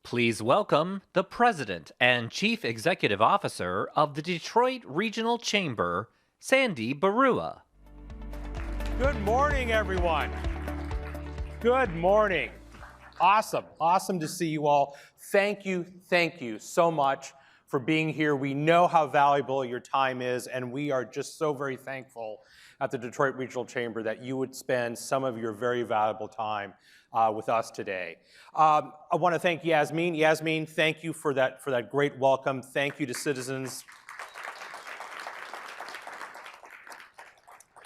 Please welcome the President and Chief Executive Officer of the Detroit Regional Chamber, Sandy Baruah. Good morning, everyone. Good morning. Awesome to see you all. Thank you so much for being here. We know how valuable your time is, and we are just so very thankful at the Detroit Regional Chamber that you would spend some of your very valuable time with us today. I want to thank Yasmin. Yasmin, thank you for that great welcome. Thank you to citizens.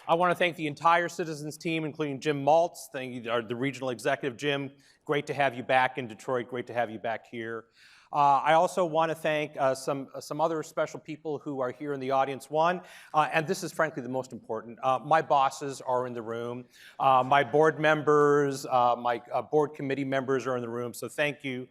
I want to thank the entire Citizens team, including Jim Maltz, the regional executive. Jim, great to have you back in Detroit. Great to have you back here. I also want to thank some other special people who are here in the audience. One, and this is frankly the most important, my bosses are in the room. My board members, my board committee members are in the room. So thank you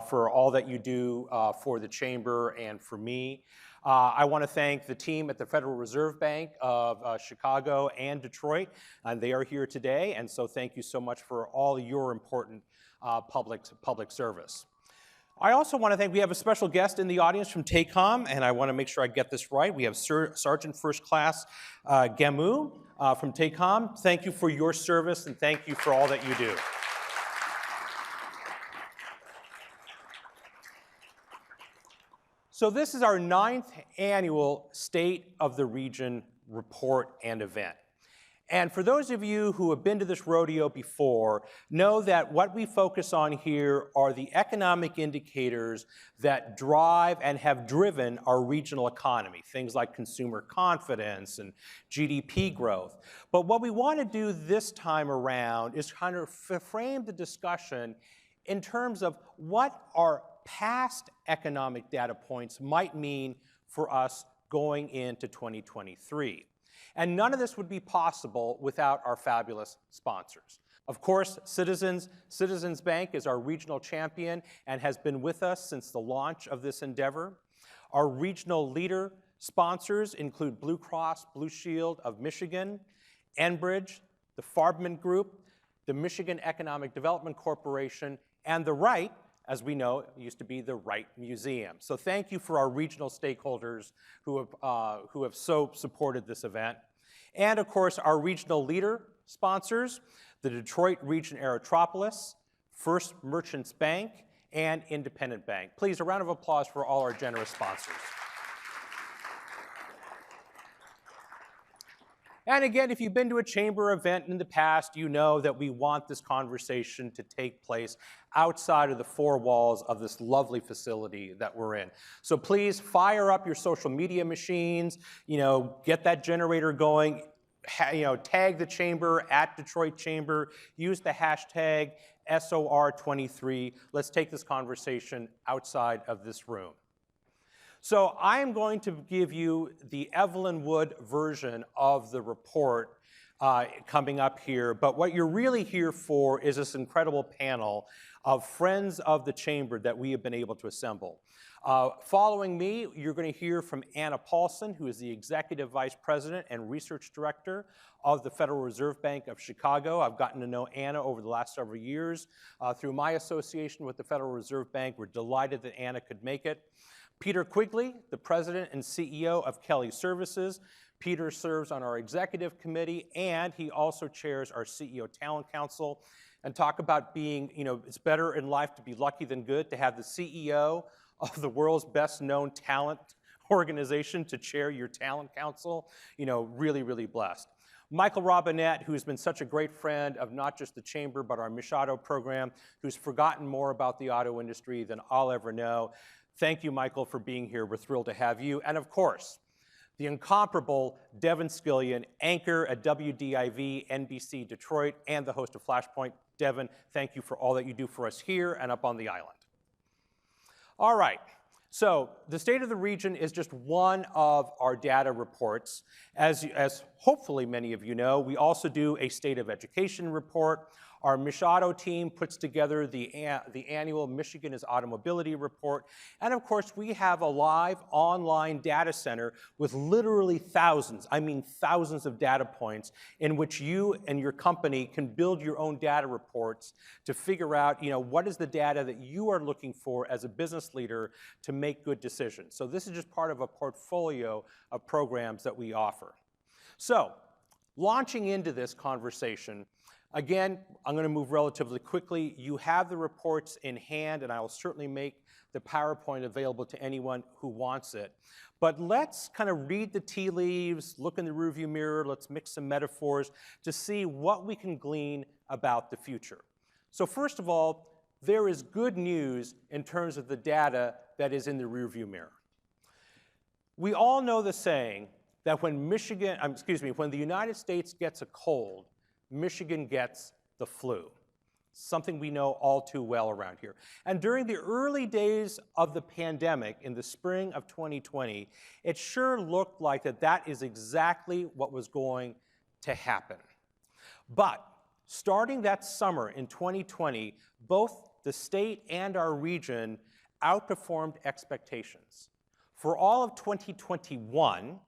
for all that you do for the Chamber and for me. I want to thank the team at the Federal Reserve Bank of Chicago and Detroit. They are here today, and so thank you so much for all your important public service. I also want to thank, we have a special guest in the audience from TACOM, and I want to make sure I get this right. We have Sergeant First Class Gamu from TACOM. Thank you for your service, and thank you for all that you do. So this is our 9th annual State of the Region report and event. And for those of you who have been to this rodeo before, know that what we focus on here are the economic indicators that drive and have driven our regional economy, things like consumer confidence and GDP growth. But what we want to do this time around is kind of frame the discussion in terms of what our past economic data points might mean for us going into 2023. And none of this would be possible without our fabulous sponsors. Of course, Citizens Bank is our regional champion and has been with us since the launch of this endeavor. Our regional leader sponsors include Blue Cross Blue Shield of Michigan, Enbridge, the Farbman Group, the Michigan Economic Development Corporation, and the Wright, as we know, it used to be the Wright Museum. So thank you for our regional stakeholders who have so supported this event. And of course, our regional leader sponsors, the Detroit Region Aerotropolis, First Merchants Bank, and Independent Bank. Please, a round of applause for all our generous sponsors. And again, if you've been to a chamber event in the past, you know that we want this conversation to take place outside of the four walls of this lovely facility that we're in. So please fire up your social media machines, get that generator going, tag the chamber at Detroit Chamber, use the hashtag SOR23. Let's take this conversation outside of this room. So I am going to give you the Evelyn Wood version of the report coming up here, but what you're really here for is this incredible panel of friends of the Chamber that we have been able to assemble. Following me, you're going to hear from Anna Paulson, who is the Executive Vice President and Research Director of the Federal Reserve Bank of Chicago. I've gotten to know Anna over the last several years. Through my association with the Federal Reserve Bank, we're delighted that Anna could make it. Peter Quigley, the President and CEO of Kelly Services. Peter serves on our executive committee, and he also chairs our CEO Talent Council. And talk about being, it's better in life to be lucky than good, to have the CEO of the world's best known talent organization to chair your talent council. Really blessed. Michael Robinette, who's been such a great friend of not just the Chamber, but our Mish Auto program, who's forgotten more about the auto industry than I'll ever know. Thank you, Michael, for being here. We're thrilled to have you. And of course, the incomparable Devin Scillian, anchor at WDIV NBC Detroit and the host of Flashpoint. Devin, thank you for all that you do for us here and up on the island. All right, so the State of the Region is just one of our data reports. As hopefully many of you know, we also do a State of Education report. Our Machado team puts together the annual Michigan is Automobility report. And of course, we have a live online data center with literally thousands, I mean thousands of data points in which you and your company can build your own data reports to figure out, what is the data that you are looking for as a business leader to make good decisions. So this is just part of a portfolio of programs that we offer. So, launching into this conversation, again, I'm going to move relatively quickly. You have the reports in hand, and I will certainly make the PowerPoint available to anyone who wants it. But let's kind of read the tea leaves, look in the rearview mirror, let's mix some metaphors to see what we can glean about the future. So first of all, there is good news in terms of the data that is in the rearview mirror. We all know the saying that when the United States gets a cold, Michigan gets the flu, something we know all too well around here. And during the early days of the pandemic in the spring of 2020, it sure looked like that is exactly what was going to happen. But starting that summer in 2020, both the state and our region outperformed expectations. For all of 2021,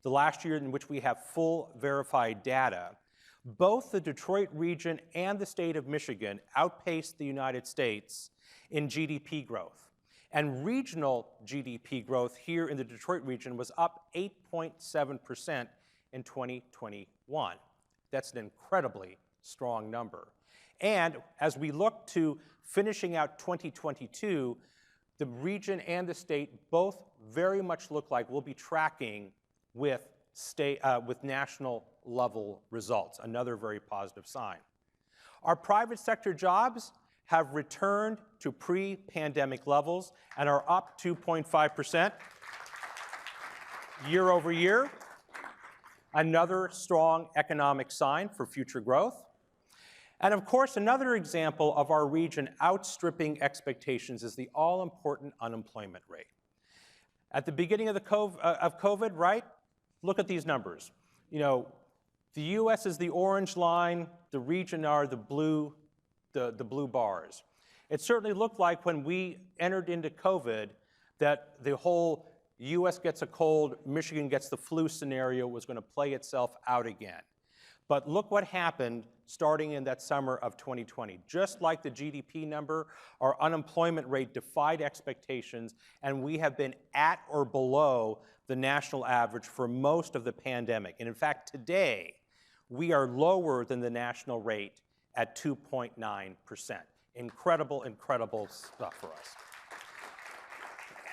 the last year in which we have full verified data, both the Detroit region and the state of Michigan outpaced the United States in GDP growth. And regional GDP growth here in the Detroit region was up 8.7% in 2021. That's an incredibly strong number. And as we look to finishing out 2022, the region and the state both very much look like we'll be tracking with national level results, another very positive sign. Our private sector jobs have returned to pre-pandemic levels and are up 2.5% year over year, another strong economic sign for future growth. And of course, another example of our region outstripping expectations is the all-important unemployment rate. At the beginning of COVID, right? Look at these numbers. The U.S. is the orange line, the region are the blue bars. It certainly looked like when we entered into COVID that the whole U.S. gets a cold, Michigan gets the flu scenario was going to play itself out again. But look what happened starting in that summer of 2020. Just like the GDP number, our unemployment rate defied expectations, and we have been at or below the national average for most of the pandemic. And in fact, today, we are lower than the national rate at 2.9%. Incredible, incredible stuff for us.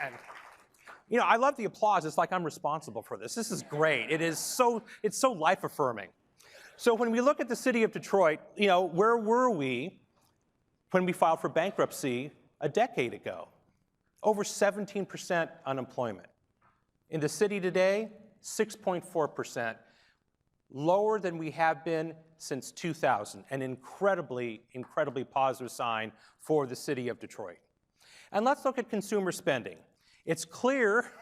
And I love the applause. It's like I'm responsible for this. This is great. It's so life-affirming. So when we look at the city of Detroit, where were we when we filed for bankruptcy a decade ago? Over 17% unemployment. In the city today, 6.4%, lower than we have been since 2000, an incredibly, incredibly positive sign for the city of Detroit. And let's look at consumer spending. It's clear,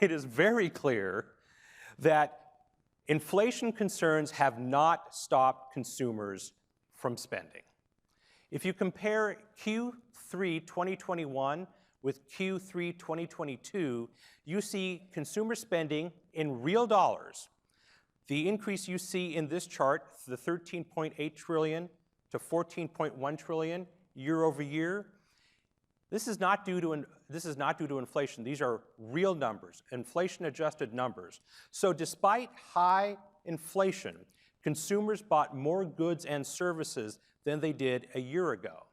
it is very clear, that inflation concerns have not stopped consumers from spending. If you compare Q3 2021 with Q3 2022, you see consumer spending in real dollars. The increase you see in this chart, the $13.8 trillion to $14.1 trillion year over year, this is not due to inflation. These are real numbers, inflation-adjusted numbers. So despite high inflation, consumers bought more goods and services than they did a year ago.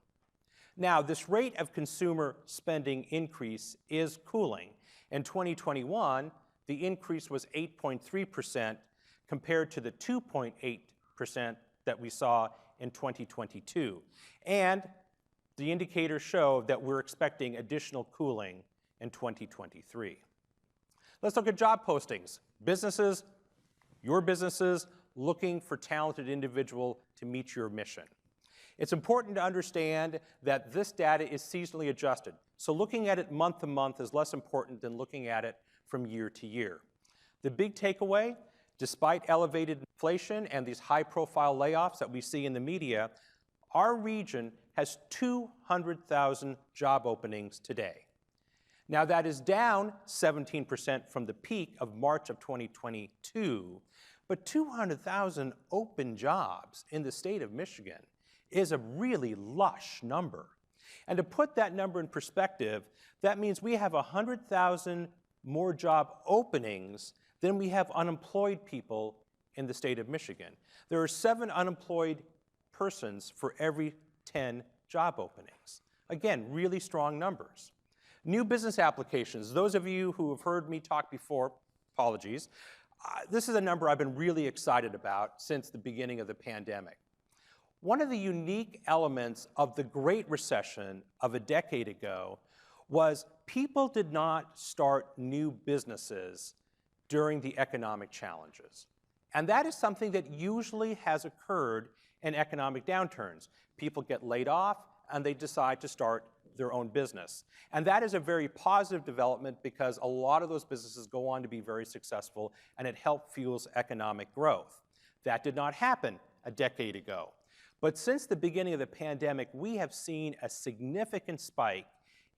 Now, this rate of consumer spending increase is cooling. In 2021, the increase was 8.3% compared to the 2.8% that we saw in 2022. And the indicators show that we're expecting additional cooling in 2023. Let's look at job postings. Businesses, your businesses, looking for talented individuals to meet your mission. It's important to understand that this data is seasonally adjusted. So looking at it month to month is less important than looking at it from year to year. The big takeaway, Despite elevated inflation and these high-profile layoffs that we see in the media, our region has 200,000 job openings today. Now, that is down 17% from the peak of March of 2022, but 200,000 open jobs in the state of Michigan is a really lush number. And to put that number in perspective, that means we have 100,000 more job openings than we have unemployed people in the state of Michigan. There are 7 unemployed persons for every 10 job openings. Again, really strong numbers. New business applications. Those of you who have heard me talk before, apologies, this is a number I've been really excited about since the beginning of the pandemic. One of the unique elements of the Great Recession of a decade ago was people did not start new businesses during the economic challenges. And that is something that usually has occurred in economic downturns. People get laid off and they decide to start their own business. And that is a very positive development because a lot of those businesses go on to be very successful and it helps fuels economic growth. That did not happen a decade ago. But since the beginning of the pandemic, we have seen a significant spike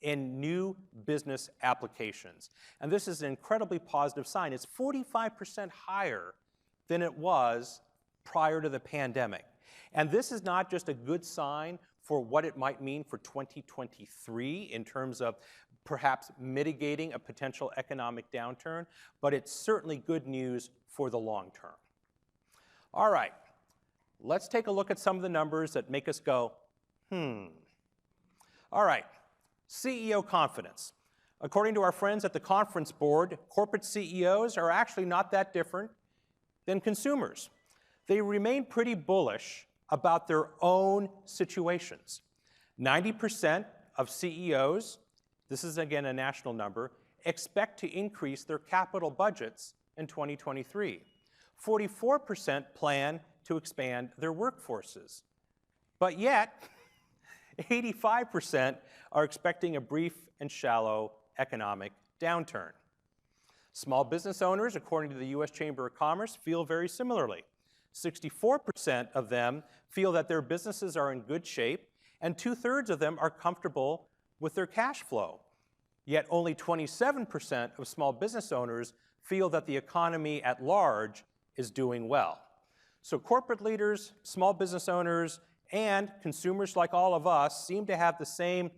in new business applications. And this is an incredibly positive sign. It's 45% higher than it was prior to the pandemic. And this is not just a good sign for what it might mean for 2023 in terms of perhaps mitigating a potential economic downturn, but it's certainly good news for the long term. All right, let's take a look at some of the numbers that make us go, All right, CEO confidence. According to our friends at the Conference Board, corporate CEOs are actually not that different than consumers. They remain pretty bullish about their own situations. 90% of CEOs, this is again a national number, expect to increase their capital budgets in 2023. 44% plan to expand their workforces. But yet, 85% are expecting a brief and shallow economic downturn. Small business owners, according to the U.S. Chamber of Commerce, feel very similarly. 64% of them feel that their businesses are in good shape, and 2/3 of them are comfortable with their cash flow. Yet only 27% of small business owners feel that the economy at large is doing well. So corporate leaders, small business owners, and consumers like all of us seem to have the same,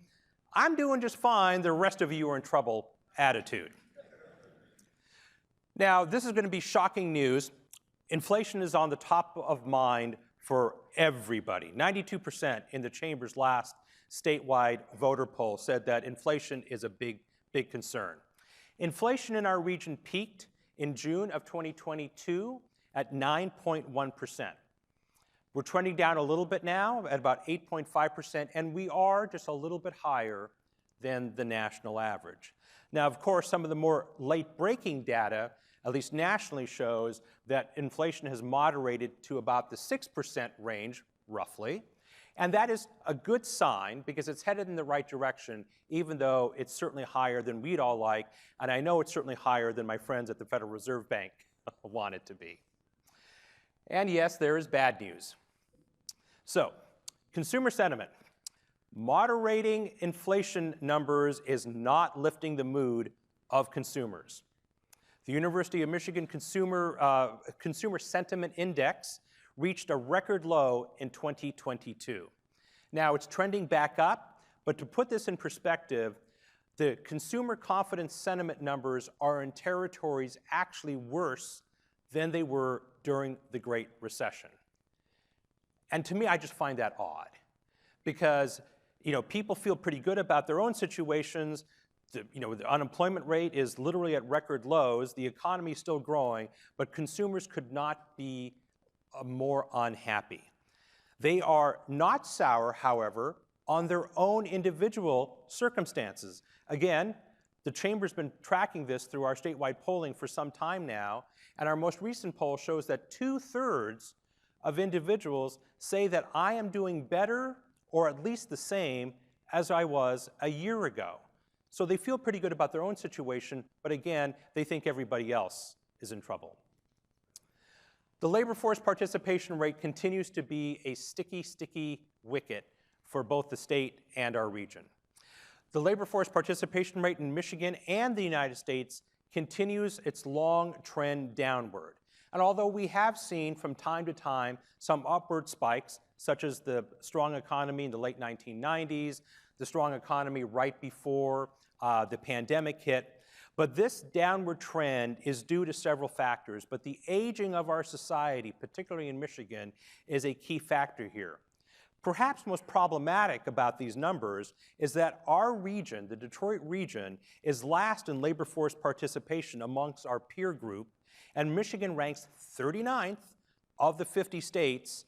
I'm doing just fine, the rest of you are in trouble attitude. Now, this is going to be shocking news. Inflation is on the top of mind for everybody. 92% in the Chamber's last statewide voter poll said that inflation is a big concern. Inflation in our region peaked in June of 2022 at 9.1%. We're trending down a little bit now at about 8.5%, and we are just a little bit higher than the national average. Now, of course, some of the more late-breaking data, at least nationally, shows that inflation has moderated to about the 6% range, roughly. And that is a good sign because it's headed in the right direction, even though it's certainly higher than we'd all like, and I know it's certainly higher than my friends at the Federal Reserve Bank want it to be. And yes, there is bad news. So, consumer sentiment. Moderating inflation numbers is not lifting the mood of consumers. The University of Michigan Consumer Sentiment Index reached a record low in 2022. Now, it's trending back up, but to put this in perspective, the consumer confidence sentiment numbers are in territories actually worse than they were during the Great Recession. And to me, I just find that odd because, people feel pretty good about their own situations. The unemployment rate is literally at record lows. The economy is still growing, but consumers could not be more unhappy. They are not sour, however, on their own individual circumstances. Again, the Chamber's been tracking this through our statewide polling for some time now, and our most recent poll shows that 2/3 of individuals say that I am doing better or at least the same as I was a year ago. So they feel pretty good about their own situation, but again, they think everybody else is in trouble. The labor force participation rate continues to be a sticky, sticky wicket for both the state and our region. The labor force participation rate in Michigan and the United States continues its long trend downward. And although we have seen from time to time some upward spikes, such as the strong economy in the late 1990s, the strong economy right before the pandemic hit, but this downward trend is due to several factors. But the aging of our society, particularly in Michigan, is a key factor here. Perhaps most problematic about these numbers is that our region, the Detroit region, is last in labor force participation amongst our peer group, and Michigan ranks 39th of the 50 states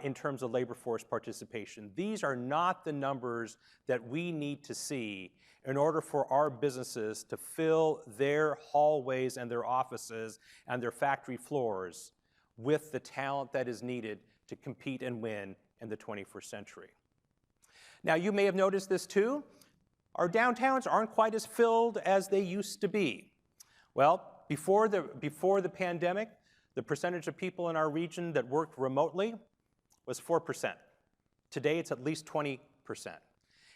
in terms of labor force participation. These are not the numbers that we need to see in order for our businesses to fill their hallways and their offices and their factory floors with the talent that is needed to compete and win in the 21st century. Now, you may have noticed this too. Our downtowns aren't quite as filled as they used to be. Well, before the pandemic, the percentage of people in our region that worked remotely was 4%. Today, it's at least 20%.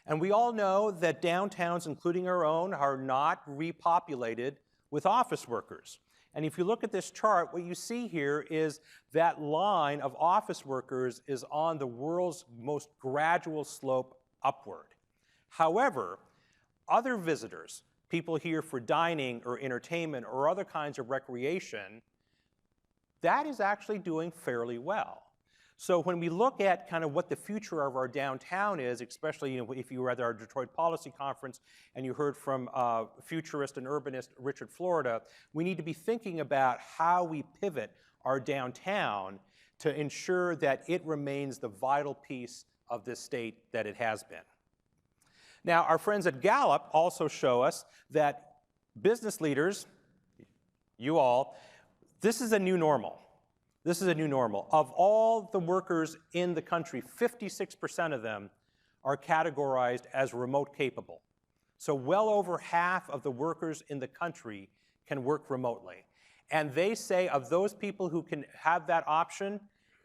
And we all know that downtowns, including our own, are not repopulated with office workers. And if you look at this chart, what you see here is that line of office workers is on the world's most gradual slope upward. However, other visitors, people here for dining or entertainment or other kinds of recreation, that is actually doing fairly well. So when we look at kind of what the future of our downtown is, especially if you were at our Detroit Policy Conference and you heard from futurist and urbanist Richard Florida, we need to be thinking about how we pivot our downtown to ensure that it remains the vital piece of this state that it has been. Now, our friends at Gallup also show us that business leaders, you all, this is a new normal. This is a new normal. Of all the workers in the country, 56% of them are categorized as remote capable. So well over half of the workers in the country can work remotely. And they say of those people who can have that option,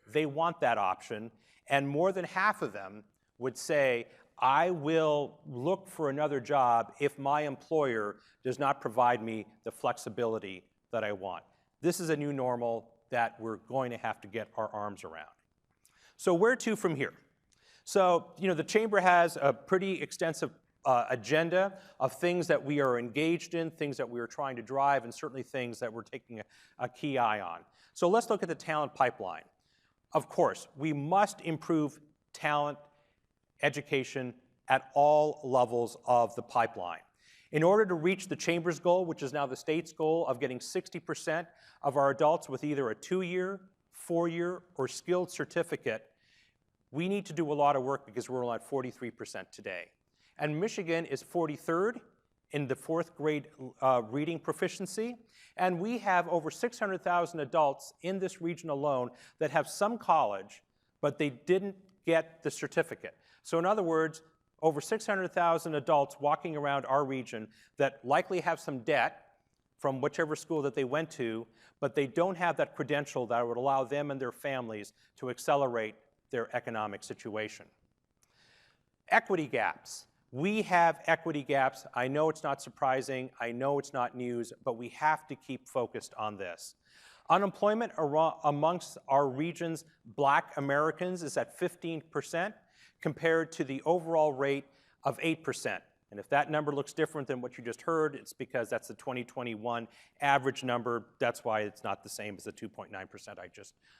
they want that option. And more than half of them would say, I will look for another job if my employer does not provide me the flexibility that I want. This is a new normal that we're going to have to get our arms around. So where to from here? So, the Chamber has a pretty extensive agenda of things that we are engaged in, things that we are trying to drive, and certainly things that we're taking a key eye on. So let's look at the talent pipeline. Of course, we must improve talent education at all levels of the pipeline. In order to reach the Chamber's goal, which is now the state's goal of getting 60% of our adults with either a 2-year, 4-year, or skilled certificate, we need to do a lot of work because we're only at 43% today. And Michigan is 43rd in the 4th grade reading proficiency, and we have over 600,000 adults in this region alone that have some college, but they didn't get the certificate. So in other words, over 600,000 adults walking around our region that likely have some debt from whichever school that they went to, but they don't have that credential that would allow them and their families to accelerate their economic situation. Equity gaps. We have equity gaps. I know it's not surprising. I know it's not news, but we have to keep focused on this. Unemployment amongst our region's Black Americans is at 15%. Compared to the overall rate of 8%. And if that number looks different than what you just heard, it's because that's the 2021 average number. That's why it's not the same as the 2.9%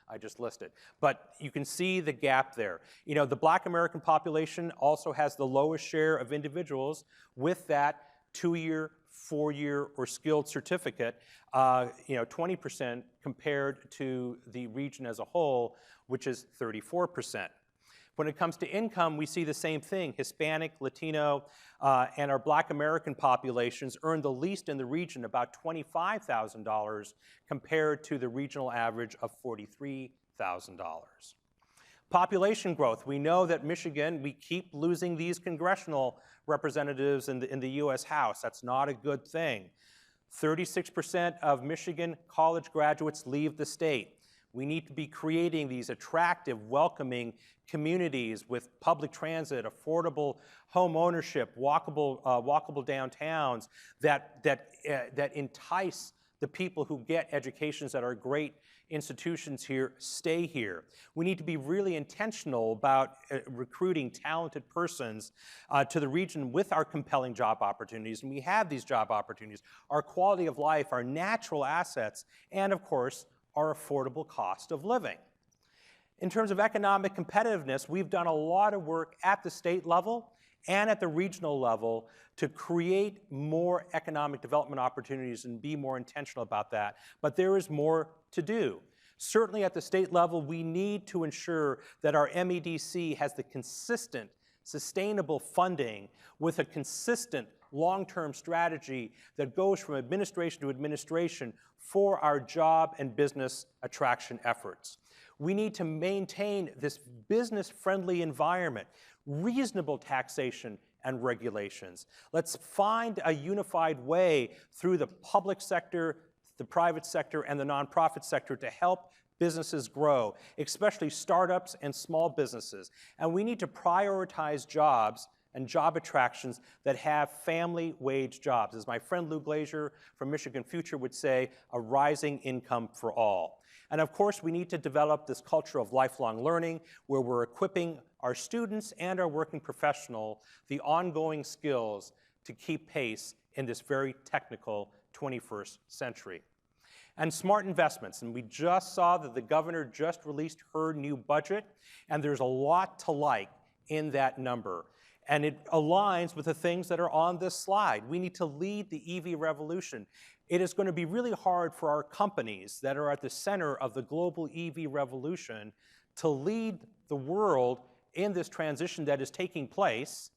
I just listed. But you can see the gap there. The Black American population also has the lowest share of individuals with that 2-year, 4-year, or skilled certificate, 20% compared to the region as a whole, which is 34%. When it comes to income, we see the same thing. Hispanic, Latino, and our Black American populations earn the least in the region, about $25,000, compared to the regional average of $43,000. Population growth. We know that Michigan, we keep losing these congressional representatives in the U.S. House. That's not a good thing. 36% of Michigan college graduates leave the state. We need to be creating these attractive, welcoming communities with public transit, affordable home ownership, walkable downtowns that entice the people who get educations that are great institutions here stay here. We need to be really intentional about recruiting talented persons to the region with our compelling job opportunities, and we have these job opportunities, our quality of life, our natural assets, and of course, our affordable cost of living. In terms of economic competitiveness, we've done a lot of work at the state level and at the regional level to create more economic development opportunities and be more intentional about that. But there is more to do. Certainly at the state level, we need to ensure that our MEDC has the consistent, sustainable funding with a consistent long-term strategy that goes from administration to administration for our job and business attraction efforts. We need to maintain this business-friendly environment, reasonable taxation and regulations. Let's find a unified way through the public sector, the private sector, and the nonprofit sector to help businesses grow, especially startups and small businesses. And we need to prioritize jobs and job attractions that have family wage jobs. As my friend Lou Glazier from Michigan Future would say, a rising income for all. And of course, we need to develop this culture of lifelong learning where we're equipping our students and our working professional the ongoing skills to keep pace in this very technical 21st century. And smart investments, and we just saw that the governor just released her new budget, and there's a lot to like in that number. And it aligns with the things that are on this slide. We need to lead the EV revolution. It is going to be really hard for our companies that are at the center of the global EV revolution to lead the world in this transition that is taking place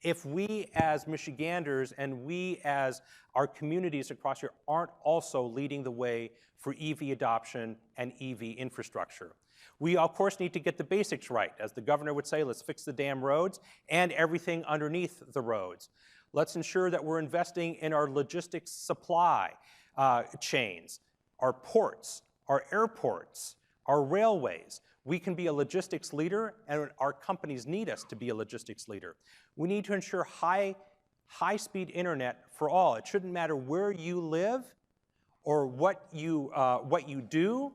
if we as Michiganders and we as our communities across here aren't also leading the way for EV adoption and EV infrastructure. We, of course, need to get the basics right. As the governor would say, let's fix the damn roads and everything underneath the roads. Let's ensure that we're investing in our logistics supply chains, our ports, our airports, our railways. We can be a logistics leader, and our companies need us to be a logistics leader. We need to ensure high-speed internet for all. It shouldn't matter where you live or what you do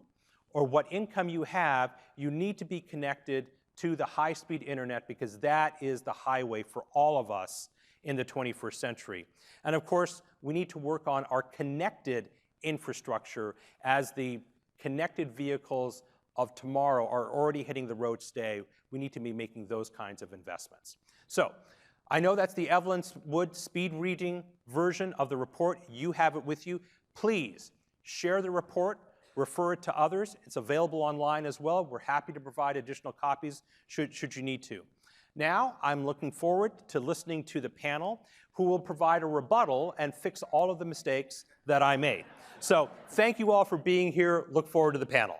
or what income you have. You need to be connected to the high-speed internet because that is the highway for all of us in the 21st century. And of course, we need to work on our connected infrastructure as the connected vehicles of tomorrow are already hitting the roads today. We need to be making those kinds of investments. So I know that's the Evelyn Wood speed reading version of the report. You have it with you. Please share the report, refer it to others. It's available online as well. We're happy to provide additional copies should you need to. Now, I'm looking forward to listening to the panel who will provide a rebuttal and fix all of the mistakes that I made. So thank you all for being here. Look forward to the panel.